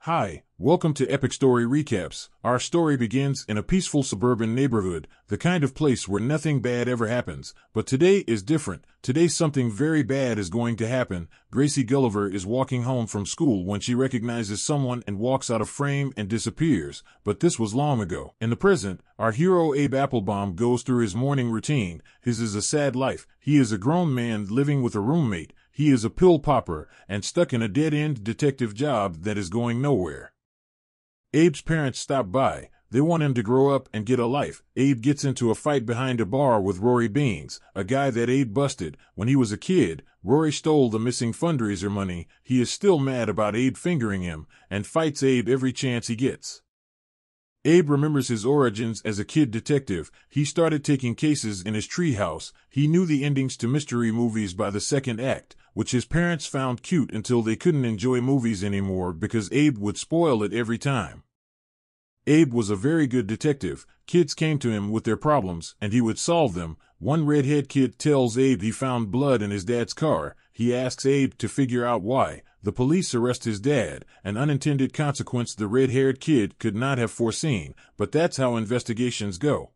Hi, welcome to Epic Story Recaps. Our story begins in a peaceful suburban neighborhood, the kind of place where nothing bad ever happens. But today is different. Today something very bad is going to happen. Gracie Gulliver is walking home from school when she recognizes someone and walks out of frame and disappears. But this was long ago. In the present, our hero Abe Applebaum goes through his morning routine. His is a sad life. He is a grown man living with a roommate. He is a pill popper and stuck in a dead-end detective job that is going nowhere. Abe's parents stop by. They want him to grow up and get a life. Abe gets into a fight behind a bar with Rory Beans, a guy that Abe busted. When he was a kid, Rory stole the missing fundraiser money. He is still mad about Abe fingering him and fights Abe every chance he gets. Abe remembers his origins as a kid detective. He started taking cases in his treehouse. He knew the endings to mystery movies by the second act, which his parents found cute until they couldn't enjoy movies anymore because Abe would spoil it every time. Abe was a very good detective. Kids came to him with their problems, and he would solve them. One redhead kid tells Abe he found blood in his dad's car. He asks Abe to figure out why. The police arrest his dad, an unintended consequence the red-haired kid could not have foreseen, but that's how investigations go.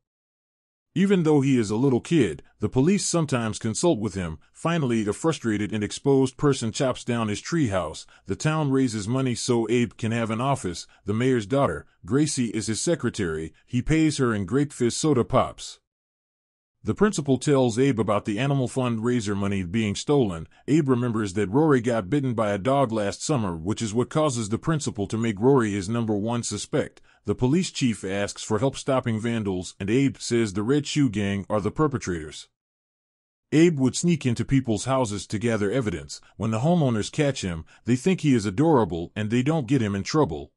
Even though he is a little kid, the police sometimes consult with him. Finally, a frustrated and exposed person chops down his treehouse. The town raises money so Abe can have an office. The mayor's daughter, Gracie, is his secretary. He pays her in grape fizz soda pops. The principal tells Abe about the animal fundraiser money being stolen. Abe remembers that Rory got bitten by a dog last summer, which is what causes the principal to make Rory his number one suspect. The police chief asks for help stopping vandals, and Abe says the Red Shoe Gang are the perpetrators. Abe would sneak into people's houses to gather evidence. When the homeowners catch him, they think he is adorable and they don't get him in trouble.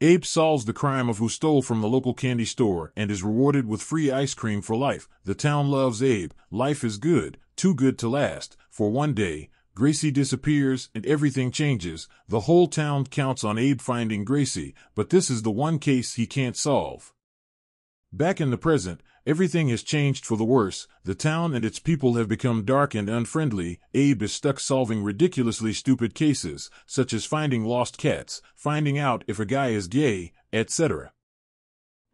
Abe solves the crime of who stole from the local candy store and is rewarded with free ice cream for life. The town loves Abe. Life is good, too good to last. For one day, Gracie disappears and everything changes. The whole town counts on Abe finding Gracie, but this is the one case he can't solve. Back in the present, everything has changed for the worse. The town and its people have become dark and unfriendly. Abe is stuck solving ridiculously stupid cases, such as finding lost cats, finding out if a guy is gay, etc.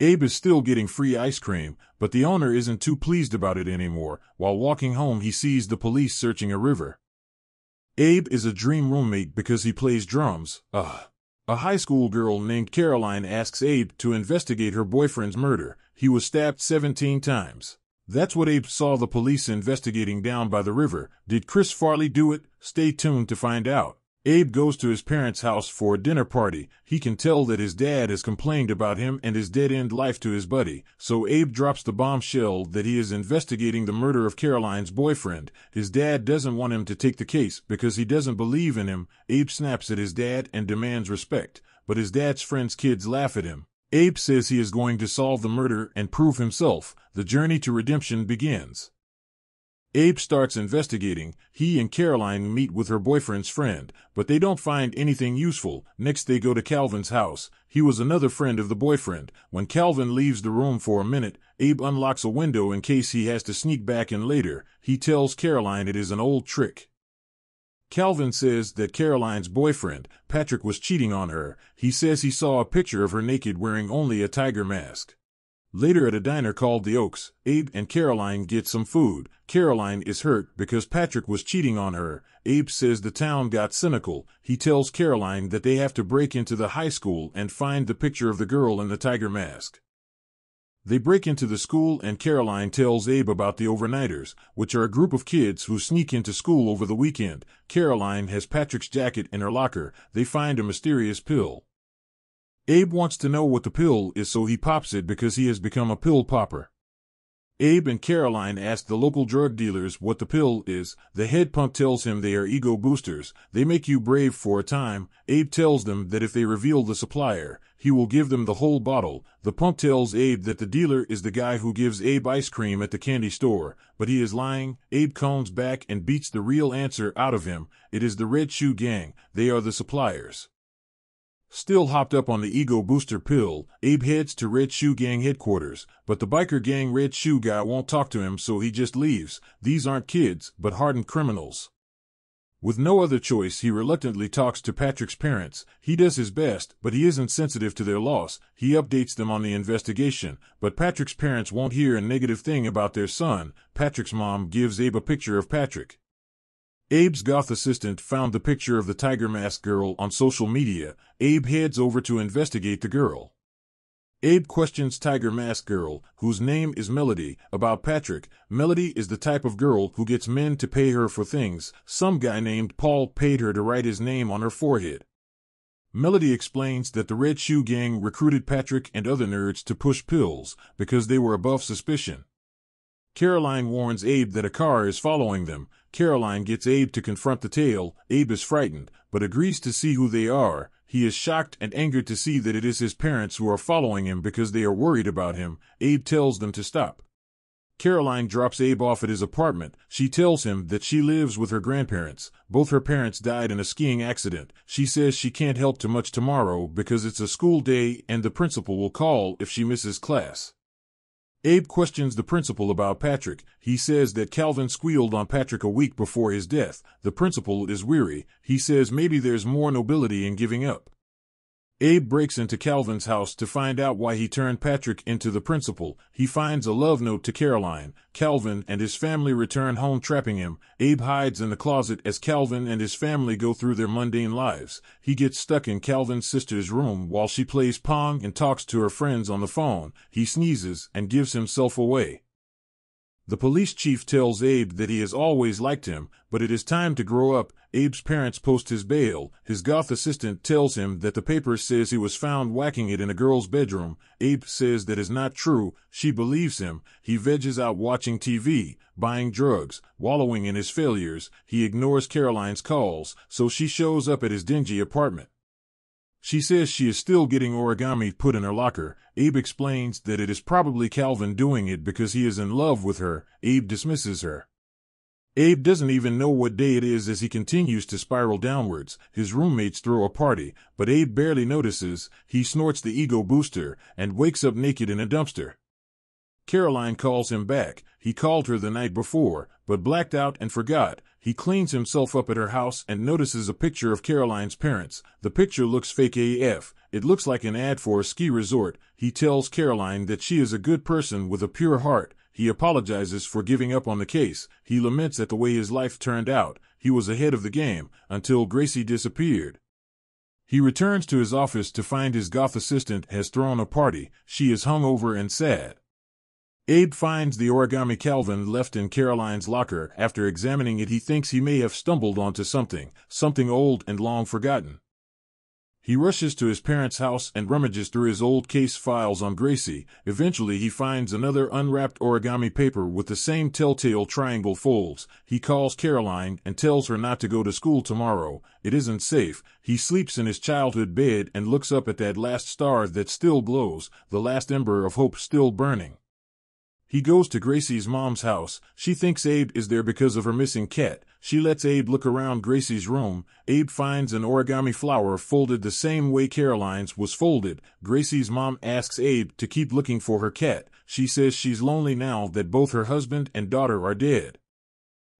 Abe is still getting free ice cream, but the owner isn't too pleased about it anymore. While walking home, he sees the police searching a river. Abe is a dream roommate because he plays drums. A high school girl named Caroline asks Abe to investigate her boyfriend's murder. He was stabbed 17 times. That's what Abe saw the police investigating down by the river. Did Chris Farley do it? Stay tuned to find out. Abe goes to his parents' house for a dinner party. He can tell that his dad has complained about him and his dead-end life to his buddy, so Abe drops the bombshell that he is investigating the murder of Caroline's boyfriend. His dad doesn't want him to take the case because he doesn't believe in him. Abe snaps at his dad and demands respect, but his dad's friends' kids laugh at him. Abe says he is going to solve the murder and prove himself. The journey to redemption begins. Abe starts investigating. He and Caroline meet with her boyfriend's friend, but they don't find anything useful. Next they go to Calvin's house. He was another friend of the boyfriend. When Calvin leaves the room for a minute, Abe unlocks a window in case he has to sneak back in later. He tells Caroline it is an old trick. Calvin says that Caroline's boyfriend, Patrick, was cheating on her. He says he saw a picture of her naked wearing only a tiger mask. Later at a diner called the Oaks, Abe and Caroline get some food. Caroline is hurt because Patrick was cheating on her. Abe says the town got cynical. He tells Caroline that they have to break into the high school and find the picture of the girl in the tiger mask. They break into the school and Caroline tells Abe about the overnighters, which are a group of kids who sneak into school over the weekend. Caroline has Patrick's jacket in her locker. They find a mysterious pill. Abe wants to know what the pill is, so he pops it because he has become a pill popper. Abe and Caroline ask the local drug dealers what the pill is. The head punk tells him they are ego boosters. They make you brave for a time. Abe tells them that if they reveal the supplier, he will give them the whole bottle. The punk tells Abe that the dealer is the guy who gives Abe ice cream at the candy store, but he is lying. Abe comes back and beats the real answer out of him. It is the Red Shoe Gang. They are the suppliers. Still hopped up on the ego booster pill, Abe heads to Red Shoe Gang headquarters, but the biker gang Red Shoe guy won't talk to him, so he just leaves. These aren't kids, but hardened criminals. With no other choice, he reluctantly talks to Patrick's parents. He does his best, but he isn't sensitive to their loss. He updates them on the investigation, but Patrick's parents won't hear a negative thing about their son. Patrick's mom gives Abe a picture of Patrick. Abe's goth assistant found the picture of the tiger mask girl on social media. Abe heads over to investigate the girl. Abe questions Tiger Mask Girl, whose name is Melody, about Patrick. Melody is the type of girl who gets men to pay her for things. Some guy named Paul paid her to write his name on her forehead. Melody explains that the Red Shoe Gang recruited Patrick and other nerds to push pills because they were above suspicion. Caroline warns Abe that a car is following them. Caroline gets Abe to confront the tail. Abe is frightened, but agrees to see who they are. He is shocked and angered to see that it is his parents who are following him because they are worried about him. Abe tells them to stop. Caroline drops Abe off at his apartment. She tells him that she lives with her grandparents. Both her parents died in a skiing accident. She says she can't help too much tomorrow because it's a school day and the principal will call if she misses class. Abe questions the principal about Patrick. He says that Calvin squealed on Patrick a week before his death. The principal is weary. He says maybe there's more nobility in giving up. Abe breaks into Calvin's house to find out why he turned Patrick into the principal. He finds a love note to Caroline. Calvin and his family return home trapping him. Abe hides in the closet as Calvin and his family go through their mundane lives. He gets stuck in Calvin's sister's room while she plays Pong and talks to her friends on the phone. He sneezes and gives himself away. The police chief tells Abe that he has always liked him, but it is time to grow up. Abe's parents post his bail. His goth assistant tells him that the paper says he was found whacking it in a girl's bedroom. Abe says that is not true. She believes him. He veges out watching TV, buying drugs, wallowing in his failures. He ignores Caroline's calls, so she shows up at his dingy apartment. She says she is still getting origami put in her locker. Abe explains that it is probably Calvin doing it because he is in love with her. Abe dismisses her. Abe doesn't even know what day it is as he continues to spiral downwards. His roommates throw a party, but Abe barely notices. He snorts the ego booster and wakes up naked in a dumpster. Caroline calls him back. He called her the night before, but blacked out and forgot. He cleans himself up at her house and notices a picture of Caroline's parents. The picture looks fake AF. It looks like an ad for a ski resort. He tells Caroline that she is a good person with a pure heart. He apologizes for giving up on the case. He laments at the way his life turned out. He was ahead of the game until Gracie disappeared. He returns to his office to find his goth assistant has thrown a party. She is hungover and sad. Abe finds the origami Calvin left in Caroline's locker. After examining it, he thinks he may have stumbled onto something old and long forgotten. He rushes to his parents' house and rummages through his old case files on Gracie. Eventually, he finds another unwrapped origami paper with the same telltale triangle folds. He calls Caroline and tells her not to go to school tomorrow. It isn't safe. He sleeps in his childhood bed and looks up at that last star that still glows, the last ember of hope still burning. He goes to Gracie's mom's house. She thinks Abe is there because of her missing cat. She lets Abe look around Gracie's room. Abe finds an origami flower folded the same way Caroline's was folded. Gracie's mom asks Abe to keep looking for her cat. She says she's lonely now that both her husband and daughter are dead.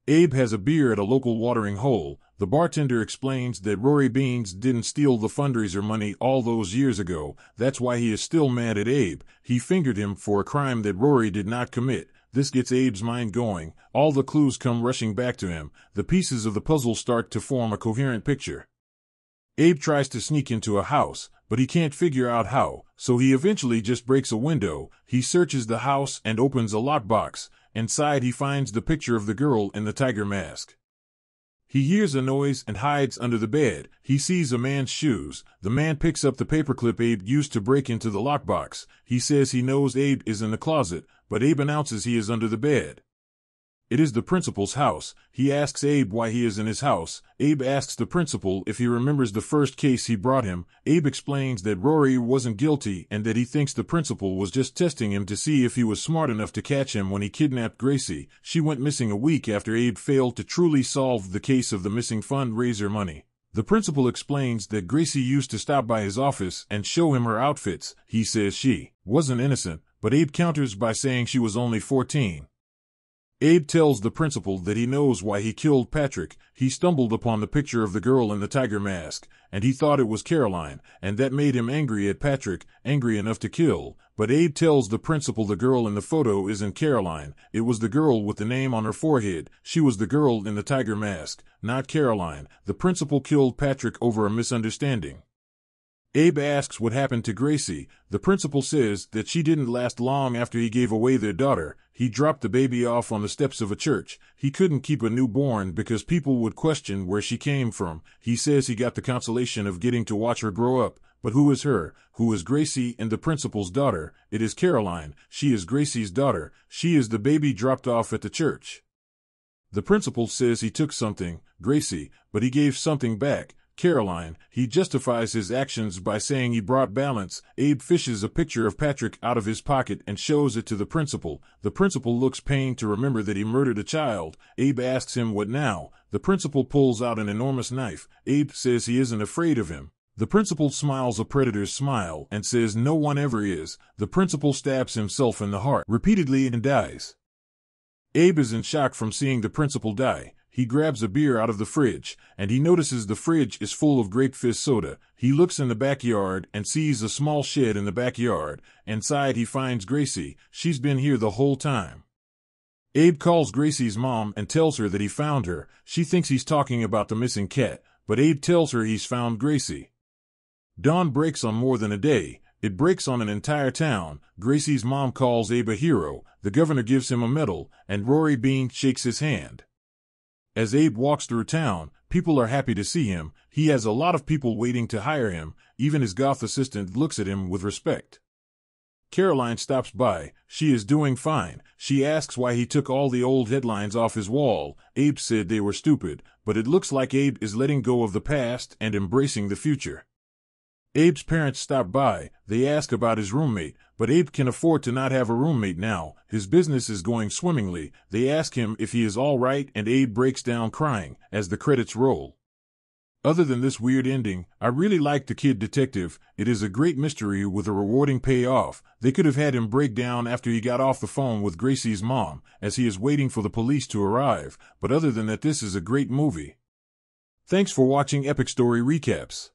Abe has a beer at a local watering hole. The bartender explains that Rory Beans didn't steal the fundraiser money all those years ago. That's why he is still mad at Abe. He fingered him for a crime that Rory did not commit. This gets Abe's mind going. All the clues come rushing back to him. The pieces of the puzzle start to form a coherent picture. Abe tries to sneak into a house, but he can't figure out how, so he eventually just breaks a window. He searches the house and opens a lockbox. Inside he finds the picture of the girl in the tiger mask. He hears a noise and hides under the bed. He sees a man's shoes. The man picks up the paperclip Abe used to break into the lockbox. He says he knows Abe is in the closet, but Abe announces he is under the bed. It is the principal's house. He asks Abe why he is in his house. Abe asks the principal if he remembers the first case he brought him. Abe explains that Rory wasn't guilty and that he thinks the principal was just testing him to see if he was smart enough to catch him when he kidnapped Gracie. She went missing a week after Abe failed to truly solve the case of the missing fundraiser money. The principal explains that Gracie used to stop by his office and show him her outfits. He says she wasn't innocent, but Abe counters by saying she was only 14. Abe tells the principal that he knows why he killed Patrick. He stumbled upon the picture of the girl in the tiger mask, and he thought it was Caroline, and that made him angry at Patrick, angry enough to kill. But Abe tells the principal the girl in the photo isn't Caroline. It was the girl with the name on her forehead. She was the girl in the tiger mask, not Caroline. The principal killed Patrick over a misunderstanding. Abe asks what happened to Gracie. The principal says that she didn't last long after he gave away their daughter. He dropped the baby off on the steps of a church. He couldn't keep a newborn because people would question where she came from. He says he got the consolation of getting to watch her grow up. But who is her? Who is Gracie and the principal's daughter? It is Caroline. She is Gracie's daughter. She is the baby dropped off at the church. The principal says he took something, Gracie, but he gave something back, Caroline. He justifies his actions by saying he brought balance. Abe fishes a picture of Patrick out of his pocket and shows it to the principal. The principal looks pained to remember that he murdered a child. Abe asks him what now. The principal pulls out an enormous knife. Abe says he isn't afraid of him. The principal smiles a predator's smile and says no one ever is. The principal stabs himself in the heart repeatedly and dies. Abe is in shock from seeing the principal die. He grabs a beer out of the fridge, and he notices the fridge is full of grape fizz soda. He looks in the backyard and sees a small shed in the backyard. Inside he finds Gracie. She's been here the whole time. Abe calls Gracie's mom and tells her that he found her. She thinks he's talking about the missing cat, but Abe tells her he's found Gracie. Dawn breaks on more than a day. It breaks on an entire town. Gracie's mom calls Abe a hero. The governor gives him a medal, and Rory Bean shakes his hand. As Abe walks through town, people are happy to see him. He has a lot of people waiting to hire him. Even his goth assistant looks at him with respect. Caroline stops by. She is doing fine. She asks why he took all the old headlines off his wall. Abe said they were stupid, but it looks like Abe is letting go of the past and embracing the future. Abe's parents stop by. They ask about his roommate, but Abe can afford to not have a roommate now. His business is going swimmingly. They ask him if he is all right, and Abe breaks down crying as the credits roll. Other than this weird ending, I really like The Kid Detective. It is a great mystery with a rewarding payoff. They could have had him break down after he got off the phone with Gracie's mom, as he is waiting for the police to arrive. But other than that, this is a great movie. Thanks for watching Epic Story Recaps.